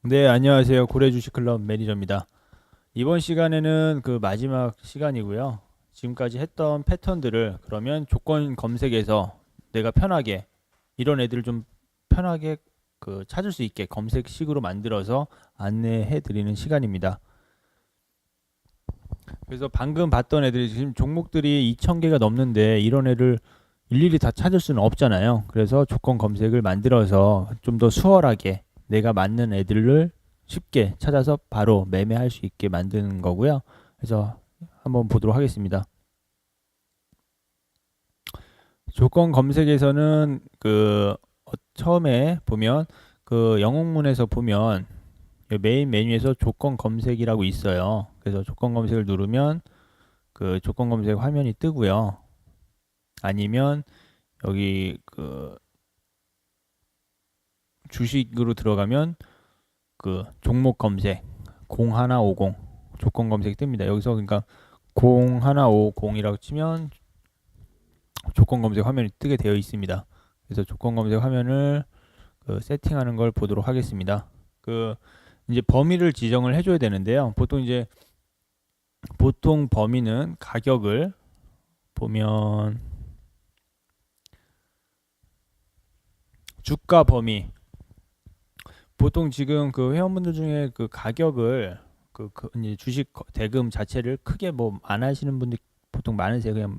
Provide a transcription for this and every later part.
네, 안녕하세요. 고래주식클럽 매니저입니다. 이번 시간에는 그 마지막 시간이고요. 지금까지 했던 패턴들을 그러면 조건 검색에서 내가 편하게 이런 애들을 좀 편하게 그 찾을 수 있게 검색식으로 만들어서 안내해 드리는 시간입니다. 그래서 방금 봤던 애들이 지금 종목들이 2,000개가 넘는데 이런 애를 일일이 다 찾을 수는 없잖아요. 그래서 조건 검색을 만들어서 좀 더 수월하게 내가 맞는 애들을 쉽게 찾아서 바로 매매할 수 있게 만드는 거고요. 그래서 한번 보도록 하겠습니다. 조건 검색에서는 처음에 보면 그 영웅문에서 보면 메인 메뉴에서 조건 검색이라고 있어요. 그래서 조건 검색을 누르면 그 조건 검색 화면이 뜨고요. 아니면 여기 그 주식으로 들어가면 그 종목 검색 0150 조건 검색이 뜹니다. 여기서 그러니까 0150이라고 치면 조건 검색 화면이 뜨게 되어 있습니다. 그래서 조건 검색 화면을 그 세팅하는 걸 보도록 하겠습니다. 그 이제 범위를 지정을 해줘야 되는데요. 보통 범위는 가격을 보면 주가 범위, 보통 지금 그 회원분들 중에 그 가격을 이제 주식 대금 자체를 크게 뭐 안 하시는 분들 보통 많으세요. 그냥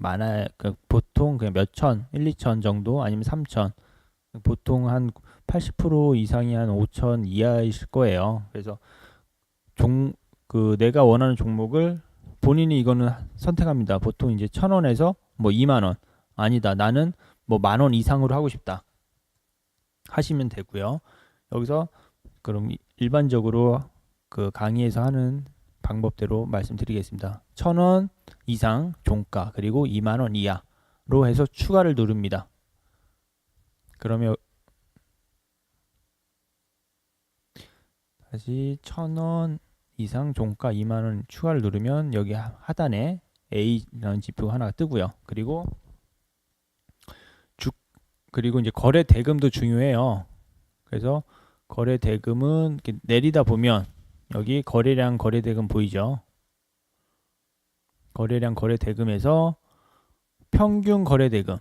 보통 그냥 몇 천, 1, 2천 정도 아니면 3천. 보통 한 80% 이상이 한 5천 이하이실 거예요. 그래서 종 그 내가 원하는 종목을 본인이 이거는 선택합니다. 보통 이제 1,000원에서 뭐 2만 원. 아니다. 나는 뭐 만 원 이상으로 하고 싶다. 하시면 되고요. 여기서 그럼 일반적으로 그 강의에서 하는 방법대로 말씀드리겠습니다. 1,000원 이상 종가 그리고 2만 원 이하로 해서 추가를 누릅니다. 그러면 다시 1,000원 이상 종가 2만 원 추가를 누르면 여기 하단에 A라는 지표가 하나 뜨고요. 주 그리고 이제 거래 대금도 중요해요. 그래서 거래 대금은 이렇게 내리다 보면 여기 거래량 거래 대금 보이죠? 거래량 거래 대금에서 평균 거래 대금.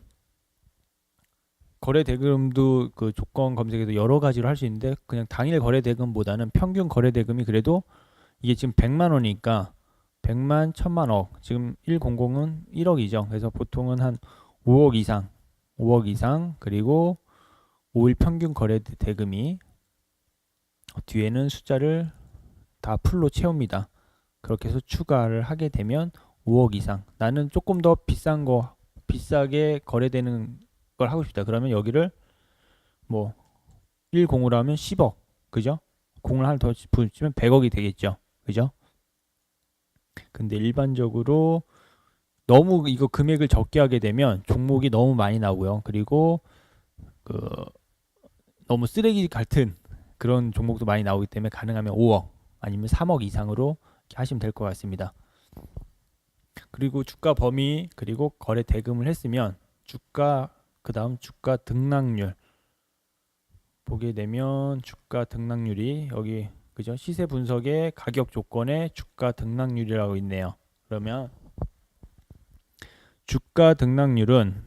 거래 대금도 그 조건 검색에도 여러 가지로 할 수 있는데 그냥 당일 거래 대금보다는 평균 거래 대금이 그래도 이게 지금 100만 원이니까 100만, 1000만, 억. 지금 100은 1억이죠. 그래서 보통은 한 5억 이상, 5억 이상 그리고 5일 평균 거래 대금이 뒤에는 숫자를 다 풀로 채웁니다. 그렇게 해서 추가를 하게 되면 5억 이상. 나는 조금 더 비싼 거, 비싸게 거래되는 걸 하고 싶다. 그러면 여기를 뭐 10으로 하면 10억. 그죠? 공을 하나 더 붙이면 100억이 되겠죠. 그죠? 근데 일반적으로 너무 이거 금액을 적게 하게 되면 종목이 너무 많이 나오고요. 그리고 그 너무 쓰레기 같은 그런 종목도 많이 나오기 때문에 가능하면 5억 아니면 3억 이상으로 하시면 될 것 같습니다. 그리고 주가 범위 그리고 거래 대금을 했으면 주가 그다음 주가 등락률 보게 되면 주가 등락률이 여기 그죠? 시세 분석의 가격 조건에 주가 등락률이라고 있네요. 그러면 주가 등락률은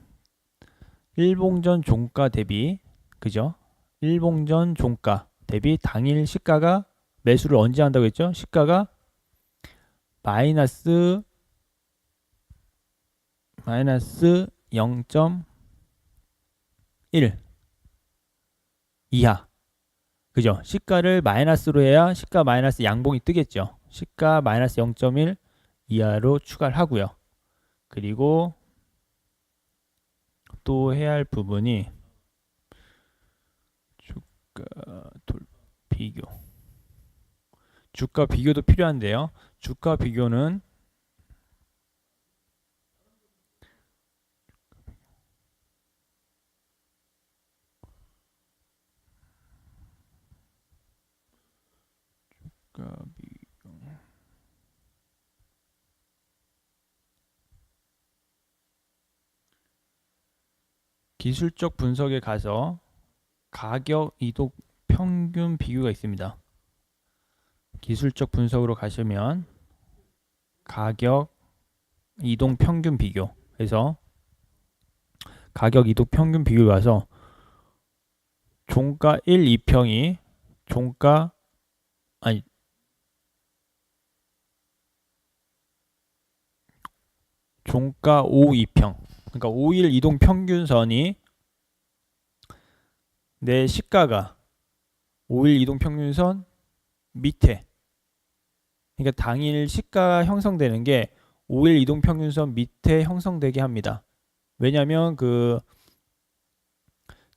일봉전 종가 대비 그죠? 일봉전 종가 대비 당일 시가가 매수를 언제 한다고 했죠? 시가가 마이너스 0.1 이하. 그죠? 시가를 마이너스로 해야 시가 마이너스 양봉이 뜨겠죠. 시가 마이너스 0.1 이하로 추가를 하고요. 그리고 또 해야 할 부분이 주가 비교. 주가 비교도 필요한데요. 주가 비교는 기술적 분석에 가서 가격 이동 평균 비교가 있습니다. 기술적 분석으로 가시면 가격 이동 평균 비교 해서 가격 이동 평균 비교를 가서 종가 1, 2평이 종가 아니 종가 5, 2평 그러니까 5일 이동 평균선이 내 시가가 5일 이동 평균선 밑에 그러니까 당일 시가가 형성되는 게 5일 이동 평균선 밑에 형성되게 합니다. 왜냐하면 그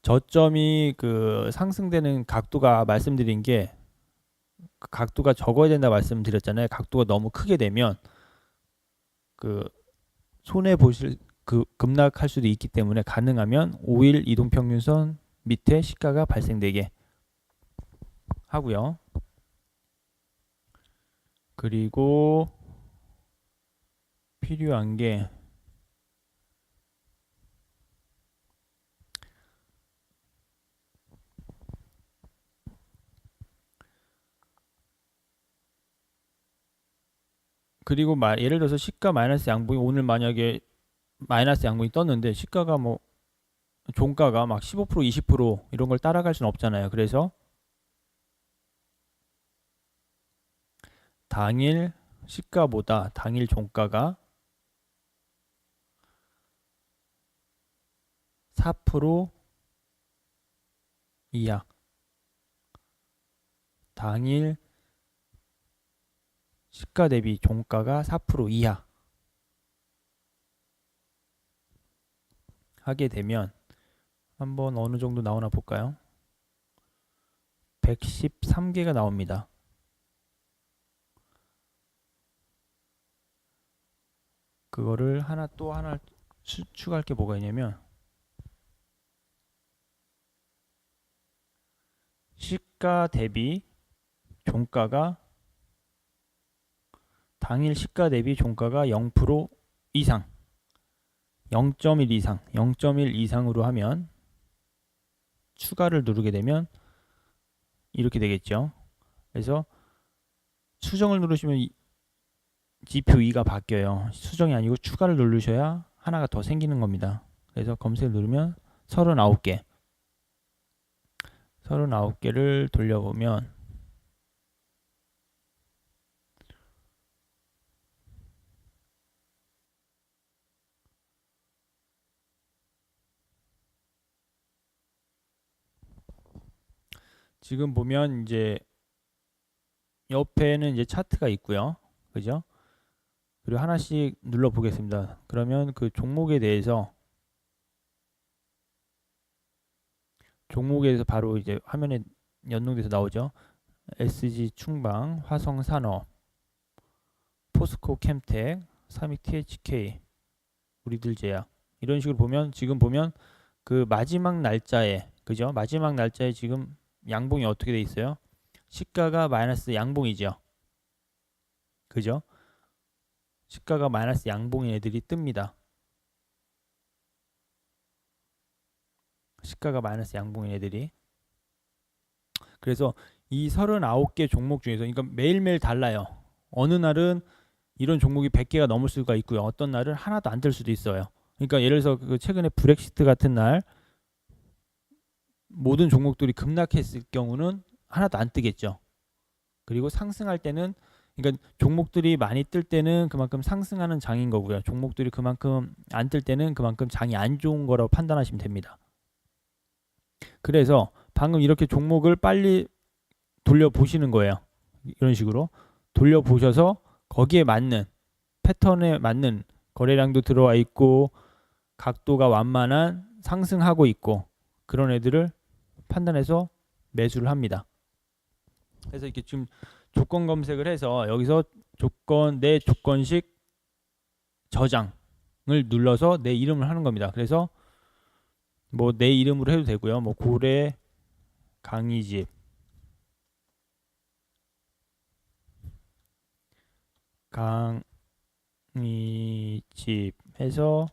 저점이 그 상승되는 각도가 말씀드린 게 각도가 적어야 된다 말씀드렸잖아요. 각도가 너무 크게 되면 그 손해 보실 그 급락할 수도 있기 때문에 가능하면 5일 이동 평균선 밑에 시가가 발생되게 하고요. 그리고 필요한 게 그리고 예를 들어서 시가 마이너스 양봉이 오늘 만약에 마이너스 양봉이 떴는데 시가가 뭐 종가가 막 15% 20% 이런 걸 따라갈 수는 없잖아요. 그래서 당일 시가보다 당일 종가가 4% 이하 당일 시가 대비 종가가 4% 이하 하게 되면 한번 어느 정도 나오나 볼까요? 113개가 나옵니다. 그거를 또 하나 추가할 게 뭐가 있냐면 시가 대비 종가가 당일 시가 대비 종가가 0% 이상 0.1 이상 0.1 이상으로 하면 추가를 누르게 되면 이렇게 되겠죠. 그래서 수정을 누르시면 지표 2가 바뀌어요. 수정이 아니고 추가를 누르셔야 하나가 더 생기는 겁니다. 그래서 검색을 누르면 39개 39개를 돌려보면 지금 보면 이제 옆에는 이제 차트가 있고요. 그죠? 그리고 하나씩 눌러 보겠습니다. 그러면 그 종목에 대해서 바로 이제 화면에 연동돼서 나오죠. SG 충방, 화성산업, 포스코 캠텍, 삼익 THK, 우리들 제약 이런 식으로 보면 지금 보면 그 마지막 날짜에 그죠? 마지막 날짜에 지금 양봉이 어떻게 돼 있어요? 시가가 마이너스 양봉이죠. 그죠? 시가가 마이너스 양봉인 애들이 뜹니다. 시가가 마이너스 양봉인 애들이. 그래서 이 39개 종목 중에서 그러니까 매일매일 달라요. 어느 날은 이런 종목이 100개가 넘을 수가 있고요. 어떤 날은 하나도 안 뜰 수도 있어요. 그러니까 예를 들어서 그 최근에 브렉시트 같은 날 모든 종목들이 급락했을 경우는 하나도 안 뜨겠죠. 그리고 상승할 때는 그러니까 종목들이 많이 뜰 때는 그만큼 상승하는 장인 거고요. 종목들이 그만큼 안 뜰 때는 그만큼 장이 안 좋은 거라고 판단하시면 됩니다. 그래서 방금 이렇게 종목을 빨리 돌려보시는 거예요. 이런 식으로 돌려보셔서 거기에 맞는 패턴에 맞는 거래량도 들어와 있고 각도가 완만한 상승하고 있고 그런 애들을 판단해서 매수를 합니다. 그래서 이렇게 지금 조건 검색을 해서 여기서 내 조건식 저장을 눌러서 내 이름을 하는 겁니다. 그래서 뭐 내 이름으로 해도 되고요. 뭐 고래 강의집 해서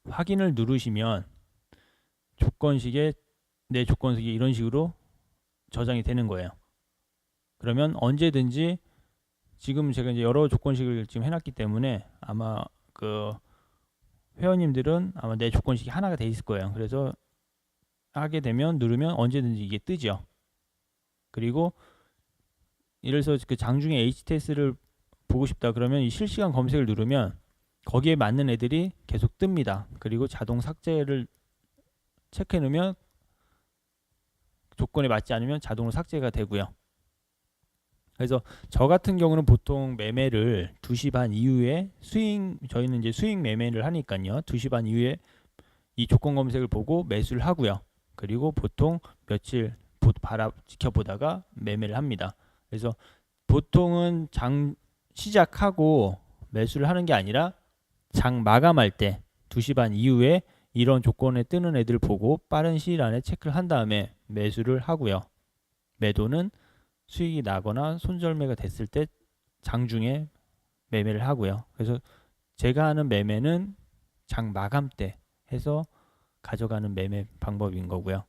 확인을 누르시면 내 조건식이 이런 식으로 저장이 되는 거예요. 그러면 언제든지 지금 제가 이제 여러 조건식을 지금 해놨기 때문에 아마 그 회원님들은 아마 내 조건식이 하나가 돼 있을 거예요. 그래서 하게 되면 누르면 언제든지 이게 뜨죠. 그리고 예를 들어서 그 장중에 HTS를 보고 싶다 그러면 이 실시간 검색을 누르면 거기에 맞는 애들이 계속 뜹니다. 그리고 자동 삭제를 체크해 놓으면 조건에 맞지 않으면 자동으로 삭제가 되고요. 그래서 저 같은 경우는 보통 매매를 2시 반 이후에 저희는 이제 수익 매매를 하니까요. 2시 반 이후에 이 조건 검색을 보고 매수를 하고요. 그리고 보통 며칠 지켜보다가 매매를 합니다. 그래서 보통은 장 시작하고 매수를 하는 게 아니라 장 마감할 때 2시 반 이후에 이런 조건에 뜨는 애들 보고 빠른 시일 안에 체크를 한 다음에 매수를 하고요. 매도는 수익이 나거나 손절매가 됐을 때 장중에 매매를 하고요. 그래서 제가 하는 매매는 장 마감 때 해서 가져가는 매매 방법인 거고요.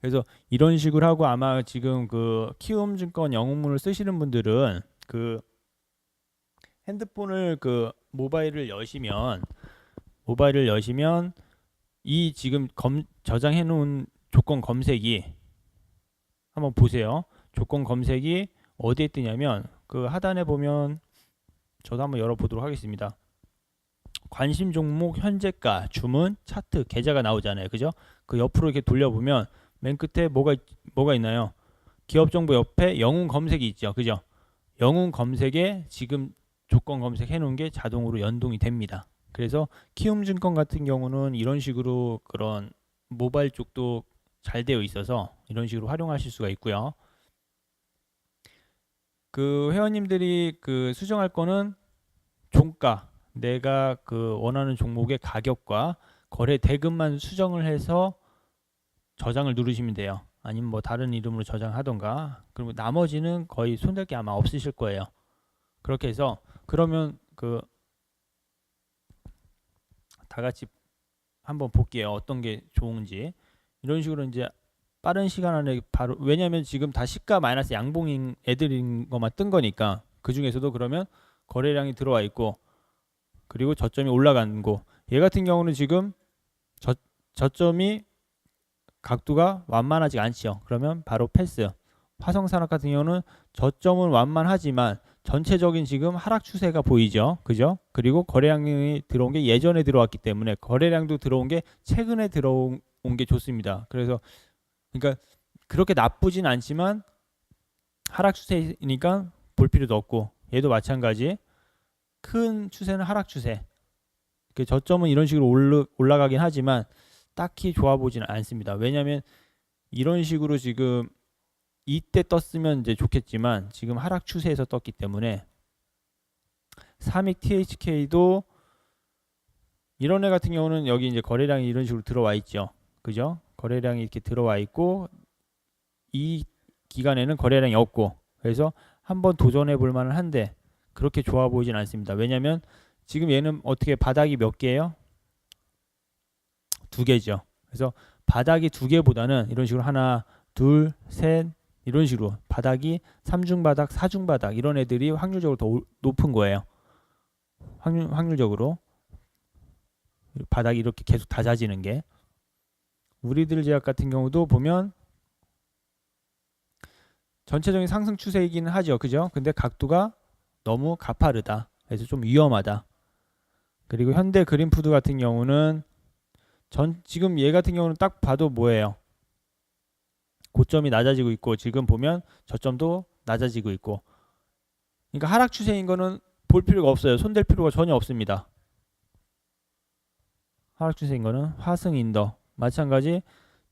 그래서 이런 식으로 하고 아마 지금 그 키움증권 영웅문을 쓰시는 분들은 그 핸드폰을 그 모바일을 여시면 이 지금 저장해 놓은 조건 검색이 한번 보세요. 조건 검색이 어디에 뜨냐면 그 하단에 보면 저도 한번 열어보도록 하겠습니다. 관심 종목, 현재가, 주문, 차트, 계좌가 나오잖아요. 그죠? 그 옆으로 이렇게 돌려보면 맨 끝에 뭐가 있나요? 기업 정보 옆에 영웅 검색이 있죠. 그죠? 영웅 검색에 지금 조건 검색해 놓은 게 자동으로 연동이 됩니다. 그래서 키움증권 같은 경우는 이런 식으로 그런 모바일 쪽도 잘 되어 있어서 이런 식으로 활용하실 수가 있고요. 그 회원님들이 그 수정할 거는 종가, 내가 그 원하는 종목의 가격과 거래 대금만 수정을 해서 저장을 누르시면 돼요. 아니면 뭐 다른 이름으로 저장하던가. 그리고 나머지는 거의 손댈 게 아마 없으실 거예요. 그렇게 해서 그러면 그 다 같이 한번 볼게요. 어떤 게 좋은지. 이런 식으로 이제 빠른 시간 안에 바로, 왜냐면 지금 다 시가 마이너스 양봉인 애들인 것만 뜬 거니까 그 중에서도 그러면 거래량이 들어와 있고 그리고 저점이 올라간 거, 얘 같은 경우는 지금 저점이 각도가 완만하지 않죠. 그러면 바로 패스. 화성산업 같은 경우는 저점은 완만하지만 전체적인 지금 하락 추세가 보이죠. 그죠? 그리고 거래량이 들어온 게 예전에 들어왔기 때문에 거래량도 들어온 게 최근에 들어온 게 좋습니다. 그래서 그러니까 그렇게 나쁘진 않지만 하락 추세니까 볼 필요도 없고, 얘도 마찬가지. 큰 추세는 하락 추세. 그 저점은 이런 식으로 올라가긴 하지만 딱히 좋아 보지는 않습니다. 왜냐하면 이런 식으로 지금 이때 떴으면 이제 좋겠지만 지금 하락 추세에서 떴기 때문에, 삼익 THK도 이런 애 같은 경우는 여기 이제 거래량이 이런 식으로 들어와 있죠. 그죠? 거래량이 이렇게 들어와 있고 이 기간에는 거래량이 없고, 그래서 한번 도전해 볼 만은 한데 그렇게 좋아 보이진 않습니다. 왜냐면 지금 얘는 어떻게 바닥이 몇 개예요? 2개죠. 그래서 바닥이 2개보다는 이런 식으로 하나, 둘, 셋 이런 식으로 바닥이 3중 바닥, 4중 바닥 이런 애들이 확률적으로 더 높은 거예요. 확률적으로 바닥이 이렇게 계속 잦아지는 게. 우리들 제약 같은 경우도 보면 전체적인 상승 추세이기는 하죠. 그죠? 근데 각도가 너무 가파르다. 그래서 좀 위험하다. 그리고 현대 그린푸드 같은 경우는 지금 얘 같은 경우는 딱 봐도 뭐예요? 고점이 낮아지고 있고 지금 보면 저점도 낮아지고 있고, 그러니까 하락 추세인 거는 볼 필요가 없어요. 손댈 필요가 전혀 없습니다. 하락 추세인 거는 화승인더 마찬가지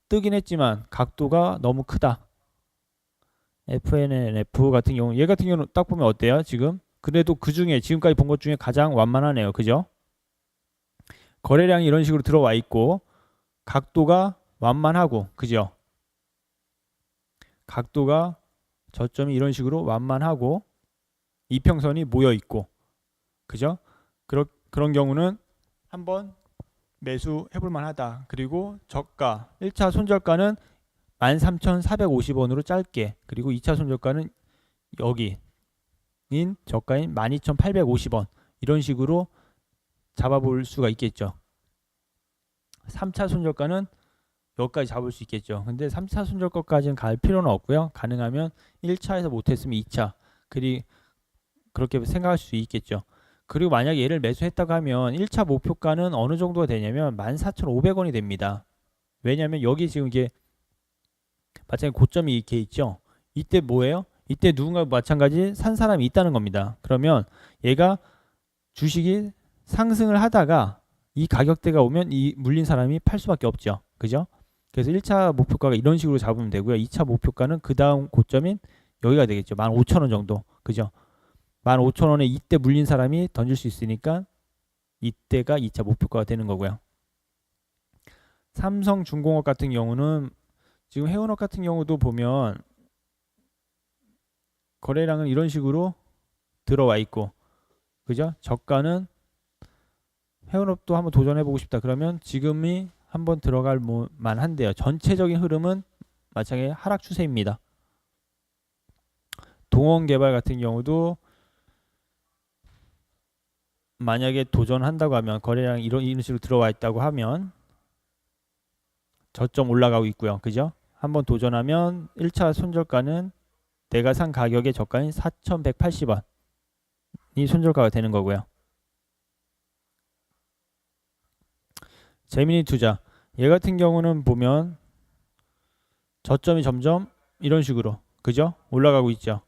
뜨긴 했지만 각도가 너무 크다. FNNF 같은 경우, 얘 같은 경우는 딱 보면 어때요? 지금 그래도 그 중에 지금까지 본 것 중에 가장 완만하네요. 그죠? 거래량이 이런 식으로 들어와 있고 각도가 완만하고, 그죠? 각도가 저점이 이런 식으로 완만하고 이평선이 모여 있고, 그죠? 그런 경우는 한번 매수 해볼 만하다. 그리고 저가 1차 손절가는 13,450원으로 짧게, 그리고 2차 손절가는 여기인 저가인 12,850원, 이런 식으로 잡아볼 수가 있겠죠. 3차 손절가는 여기까지 잡을 수 있겠죠. 근데 3차 손절가까지는 갈 필요는 없고요. 가능하면 1차에서 못했으면 2차, 그렇게 생각할 수 있겠죠. 그리고 만약에 얘를 매수했다고 하면 1차 목표가는 어느 정도가 되냐면 14,500원이 됩니다. 왜냐하면 여기 지금 이게 마찬가지 고점이 이렇게 있죠. 이때 뭐예요? 이때 누군가 마찬가지 산 사람이 있다는 겁니다. 그러면 얘가 주식이 상승을 하다가 이 가격대가 오면 이 물린 사람이 팔 수밖에 없죠. 그죠? 그래서 1차 목표가가 이런 식으로 잡으면 되고요. 2차 목표가는 그 다음 고점인 여기가 되겠죠. 15,000원 정도. 그죠? 15,000원에 이때 물린 사람이 던질 수 있으니까 이때가 2차 목표가가 되는 거고요. 삼성중공업 같은 경우는 지금 해운업 같은 경우도 보면 거래량은 이런 식으로 들어와 있고, 그죠? 저가는 해운업도 한번 도전해보고 싶다 그러면 지금이 한번 들어갈 만한데요. 전체적인 흐름은 마찬가지 하락 추세입니다. 동원개발 같은 경우도 만약에 도전한다고 하면 거래량이 이런 식으로 들어와 있다고 하면 저점 올라가고 있고요. 그죠? 한번 도전하면 1차 손절가는 내가 산 가격의 저가인 4,180원이 손절가가 되는 거고요. 재미니 투자, 얘 같은 경우는 보면 저점이 점점 이런 식으로, 그죠? 올라가고 있죠.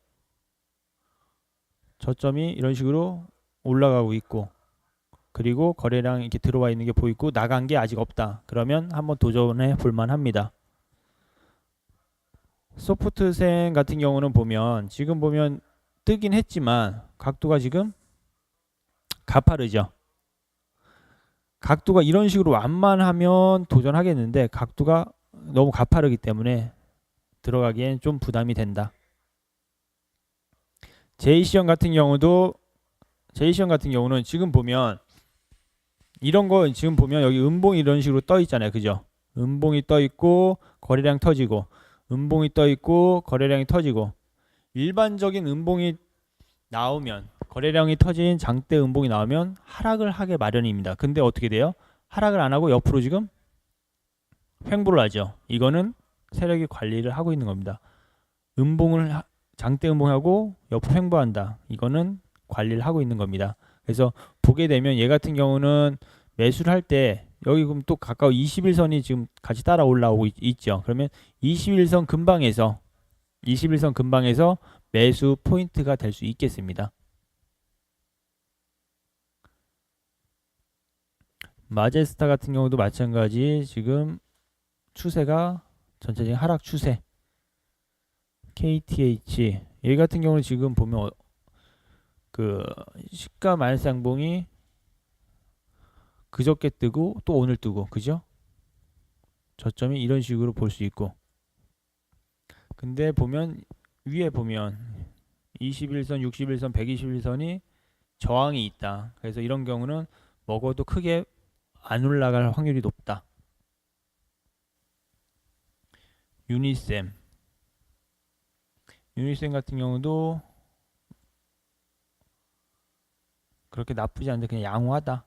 저점이 이런 식으로 올라가고 있고, 그리고 거래량 이렇게 들어와 있는 게 보이고 나간 게 아직 없다. 그러면 한번 도전해 볼만 합니다. 소프트생 같은 경우는 보면 지금 보면 뜨긴 했지만 각도가 지금 가파르죠. 각도가 이런 식으로 완만하면 도전하겠는데 각도가 너무 가파르기 때문에 들어가기엔 좀 부담이 된다. 제이시형 같은 경우는 지금 보면 이런 거 지금 보면 여기 음봉이 이런 식으로 떠 있잖아요. 그죠? 음봉이 떠 있고 거래량 터지고, 음봉이 떠 있고 거래량이 터지고, 일반적인 음봉이 나오면, 거래량이 터진 장대 음봉이 나오면 하락을 하게 마련입니다. 근데 어떻게 돼요? 하락을 안 하고 옆으로 지금 횡보를 하죠. 이거는 세력이 관리를 하고 있는 겁니다. 장대 음봉하고 옆으로 횡보한다. 이거는 관리를 하고 있는 겁니다. 그래서 보게 되면 얘 같은 경우는 매수를 할 때 여기 그럼 또 가까운 21선이 지금 같이 따라 올라오고 있죠. 그러면 21선 근방에서 매수 포인트가 될 수 있겠습니다. 마제스타 같은 경우도 마찬가지 지금 추세가 전체적인 하락 추세. KTH 얘 같은 경우는 지금 보면 그 시가 마이너스 양봉이 그저께 뜨고 또 오늘 뜨고, 그죠? 저점이 이런 식으로 볼 수 있고, 근데 보면 위에 보면 21선, 61선, 121선이 저항이 있다. 그래서 이런 경우는 먹어도 크게 안 올라갈 확률이 높다. 유니셈 같은 경우도 그렇게 나쁘지 않은데 그냥 양호하다.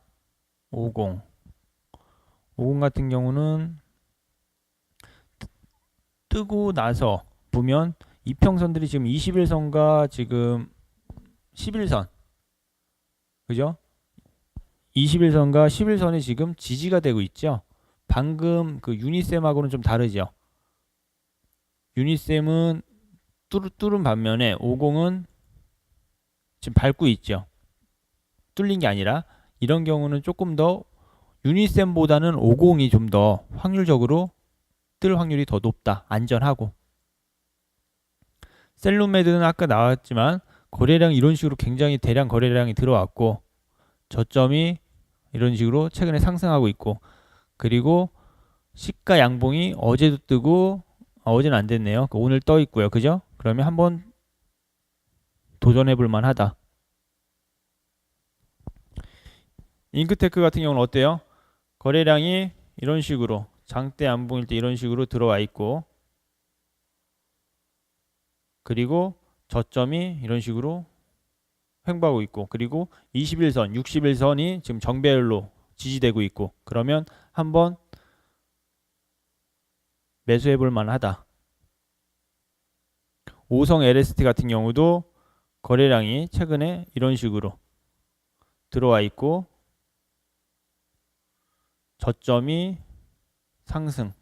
50 같은 경우는 뜨고 나서 보면 이평선들이 지금 21선과 지금 11선, 그죠? 21선과 11선이 지금 지지가 되고 있죠. 방금 그 유니셈하고는 좀 다르죠. 유니셈은 뚫은 반면에 50은 지금 밟고 있죠. 뚫린 게 아니라, 이런 경우는 조금 더 유니셈보다는 50이 좀 더 확률적으로 뜰 확률이 더 높다. 안전하고. 셀룸메드는 아까 나왔지만 거래량 이런 식으로 굉장히 대량 거래량이 들어왔고, 저점이 이런 식으로 최근에 상승하고 있고, 그리고 시가 양봉이 어제도 뜨고, 어제는 안 됐네요. 오늘 떠 있고요. 그죠? 그러면 한번 도전해 볼 만하다. 잉크테크 같은 경우는 어때요? 거래량이 이런 식으로 장대 양봉일 때 이런 식으로 들어와 있고, 그리고 저점이 이런 식으로 횡보하고 있고, 그리고 21선, 61선이 지금 정배열로 지지되고 있고, 그러면 한번 매수해 볼 만하다. 오성 LST 같은 경우도 거래량이 최근에 이런 식으로 들어와 있고, 저점이 상승.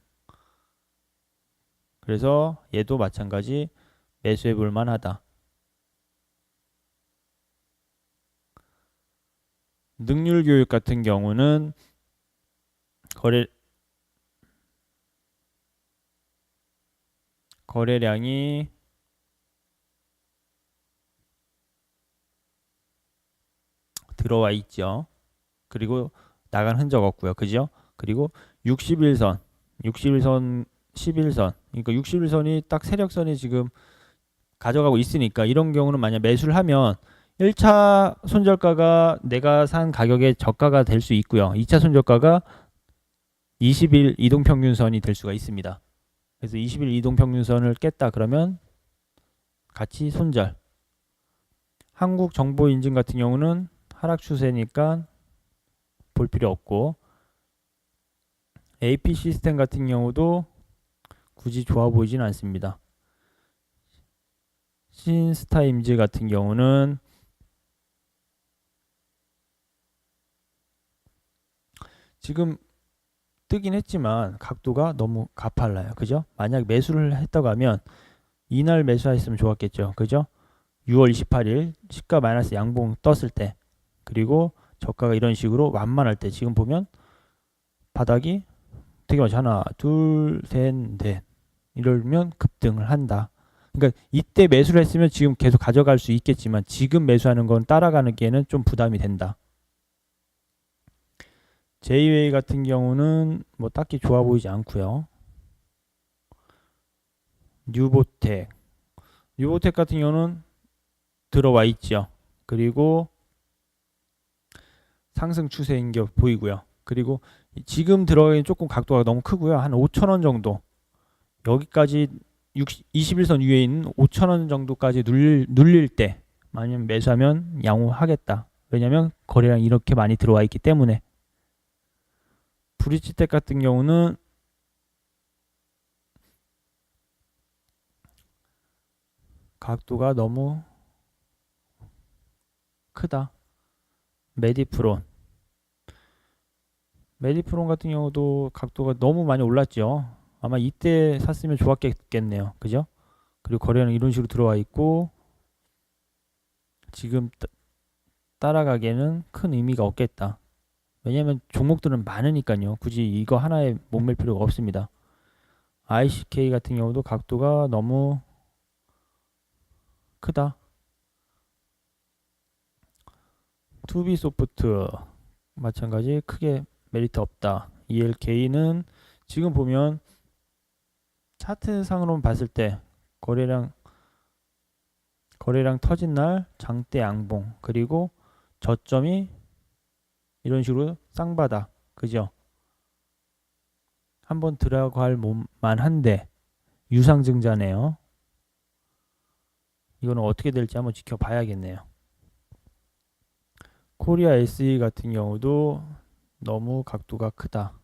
그래서 얘도 마찬가지 매수해 볼 만하다. 능률교육 같은 경우는 거래량이 들어와 있죠. 그리고 나간 흔적 없고요. 그죠? 그리고 61선, 61선, 11선. 그러니까 61선이 딱 세력선이 지금 가져가고 있으니까, 이런 경우는 만약 매수를 하면 1차 손절가가 내가 산 가격의 저가가 될 수 있고요. 2차 손절가가 20일 이동평균선이 될 수가 있습니다. 그래서 20일 이동평균선을 깼다 그러면 같이 손절. 한국정보인증 같은 경우는 하락 추세니까 볼 필요 없고, AP 시스템 같은 경우도 굳이 좋아 보이진 않습니다. 신스타임즈 같은 경우는 지금 뜨긴 했지만 각도가 너무 가팔라요. 그죠? 만약 매수를 했다고 하면 이날 매수했으면 좋았겠죠. 그죠? 6월 28일 시가 마이너스 양봉 떴을 때, 그리고 저가가 이런 식으로 완만할 때, 지금 보면 바닥이 되게 많죠. 하나, 둘, 셋, 넷. 이러면 급등을 한다. 그러니까 이때 매수를 했으면 지금 계속 가져갈 수 있겠지만, 지금 매수하는 건 따라가는 게는 좀 부담이 된다. 제이웨이 같은 경우는 뭐 딱히 좋아 보이지 않고요. 뉴보텍 같은 경우는 들어와 있죠. 그리고 상승 추세인 게 보이고요. 그리고 지금 들어가긴 조금 각도가 너무 크고요. 한 5,000원 정도, 여기까지 21선 위에 있는 5,000원 정도까지 눌릴 때 만약 매수하면 양호하겠다. 왜냐면 거래량 이렇게 많이 들어와 있기 때문에. 브릿지텍 같은 경우는 각도가 너무 크다. 메디프론 같은 경우도 각도가 너무 많이 올랐죠. 아마 이때 샀으면 좋았겠네요. 그죠? 그리고 거래량 이런 식으로 들어와 있고, 지금 따라가기에는 큰 의미가 없겠다. 왜냐면 종목들은 많으니까요. 굳이 이거 하나에 목맬 필요가 없습니다. ICK 같은 경우도 각도가 너무 크다. 투비소프트 마찬가지 크게 메리트 없다. ELK는 지금 보면 차트상으로 봤을 때 거래량 터진 날 장대 양봉, 그리고 저점이 이런 식으로 쌍바닥. 그죠? 한번 들어갈 만한데 유상증자네요. 이거는 어떻게 될지 한번 지켜봐야겠네요. 코리아 SE 같은 경우도 너무 각도가 크다.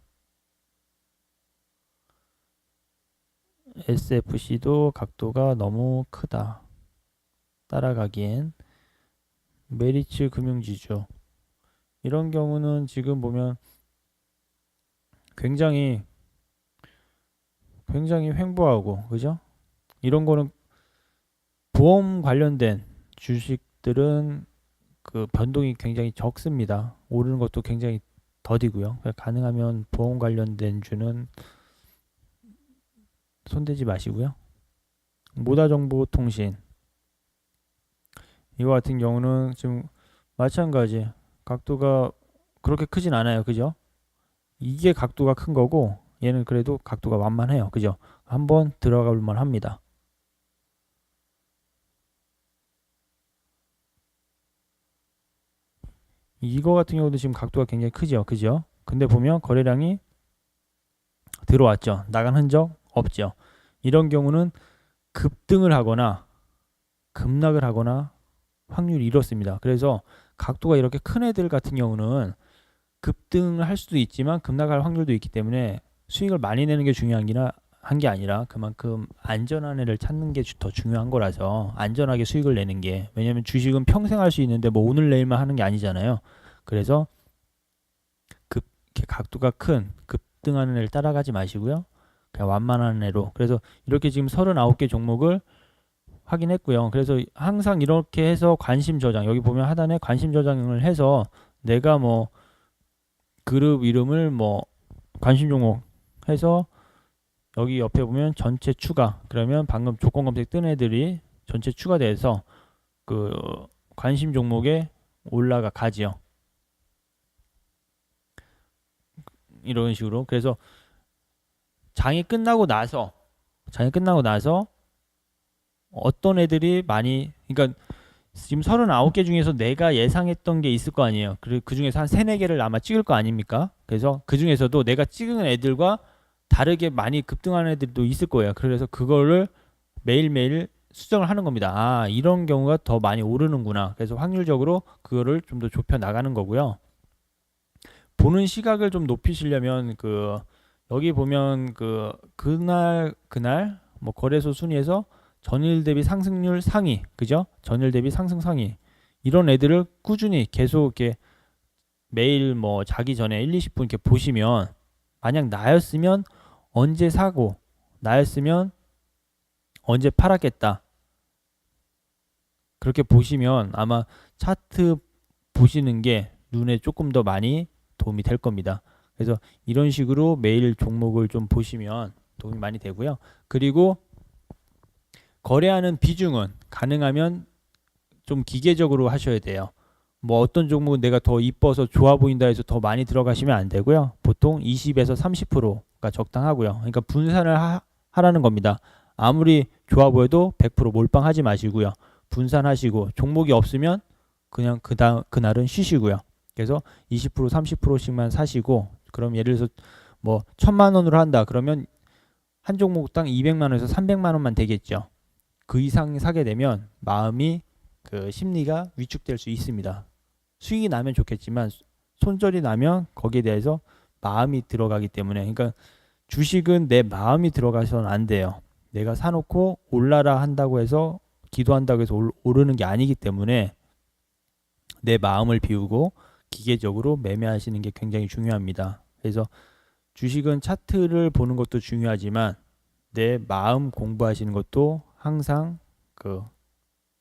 SFC도 각도가 너무 크다. 따라가기엔. 메리츠 금융지주, 이런 경우는 지금 보면 굉장히 횡보하고, 그죠? 이런 거는 보험 관련된 주식들은 그 변동이 굉장히 적습니다. 오르는 것도 굉장히 더디고요. 가능하면 보험 관련된 주는 손대지 마시고요. 모다정보통신, 이거 같은 경우는 지금 마찬가지 각도가 그렇게 크진 않아요. 그죠? 이게 각도가 큰 거고, 얘는 그래도 각도가 완만해요. 그죠? 한번 들어가 볼만 합니다. 이거 같은 경우도 지금 각도가 굉장히 크죠. 그죠? 근데 보면 거래량이 들어왔죠. 나간 흔적 없죠. 이런 경우는 급등을 하거나 급락을 하거나 확률이 이렇습니다. 그래서 각도가 이렇게 큰 애들 같은 경우는 급등을 할 수도 있지만 급락할 확률도 있기 때문에 수익을 많이 내는 게 중요한 게 아니라 그만큼 안전한 애를 찾는 게 더 중요한 거라서 안전하게 수익을 내는 게, 왜냐면 주식은 평생 할 수 있는데 뭐 오늘 내일만 하는 게 아니잖아요. 그래서 이렇게 각도가 큰 급등하는 애를 따라가지 마시고요. 그냥 완만한 애로. 그래서 이렇게 지금 39개 종목을 확인했고요. 그래서 항상 이렇게 해서 관심 저장, 여기 보면 하단에 관심 저장을 해서 내가 뭐 그룹 이름을 뭐 관심 종목 해서 여기 옆에 보면 전체 추가, 그러면 방금 조건 검색 뜬 애들이 전체 추가돼서 그 관심 종목에 가지요. 이런 식으로. 그래서 장이 끝나고 나서 어떤 애들이 많이, 그러니까 지금 39개 중에서 내가 예상했던 게 있을 거 아니에요. 그 중에서 한 3, 4개를 아마 찍을 거 아닙니까? 그래서 그 중에서도 내가 찍은 애들과 다르게 많이 급등하는 애들도 있을 거예요. 그래서 그거를 매일매일 수정을 하는 겁니다. 아, 이런 경우가 더 많이 오르는구나. 그래서 확률적으로 그거를 좀 더 좁혀 나가는 거고요. 보는 시각을 좀 높이시려면 여기 보면 그날 뭐 거래소 순위에서 전일 대비 상승률 상위, 그죠? 전일 대비 상승 상위, 이런 애들을 꾸준히 계속 이렇게 매일 뭐 자기 전에 1, 20분 이렇게 보시면, 만약 나였으면 언제 사고 나였으면 언제 팔았겠다, 그렇게 보시면 아마 차트 보시는 게 눈에 조금 더 많이 도움이 될 겁니다. 그래서 이런 식으로 매일 종목을 좀 보시면 도움이 많이 되고요. 그리고 거래하는 비중은 가능하면 좀 기계적으로 하셔야 돼요. 뭐 어떤 종목은 내가 더 이뻐서 좋아 보인다 해서 더 많이 들어가시면 안 되고요. 보통 20에서 30%가 적당하고요. 그러니까 분산을 하라는 겁니다. 아무리 좋아 보여도 100% 몰빵하지 마시고요. 분산하시고 종목이 없으면 그냥 그날은 쉬시고요. 그래서 20% 30%씩만 사시고, 그럼 예를 들어서 뭐 1,000만 원으로 한다 그러면 한 종목당 200만 원에서 300만 원만 되겠죠. 그 이상 사게 되면 마음이 심리가 위축될 수 있습니다. 수익이 나면 좋겠지만 손절이 나면 거기에 대해서 마음이 들어가기 때문에, 그러니까 주식은 내 마음이 들어가서는 안 돼요. 내가 사놓고 올라라 한다고 해서, 기도한다고 해서 오르는 게 아니기 때문에 내 마음을 비우고 기계적으로 매매하시는 게 굉장히 중요합니다. 그래서 주식은 차트를 보는 것도 중요하지만 내 마음 공부하시는 것도 항상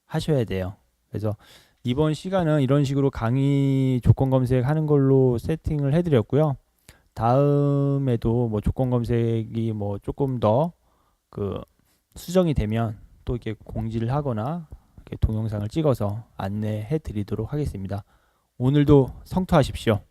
하셔야 돼요. 그래서 이번 시간은 이런 식으로 강의 조건 검색하는 걸로 세팅을 해드렸고요. 다음에도 뭐 조건 검색이 뭐 조금 더 수정이 되면 또 이렇게 공지를 하거나 이렇게 동영상을 찍어서 안내해 드리도록 하겠습니다. 오늘도 성투하십시오.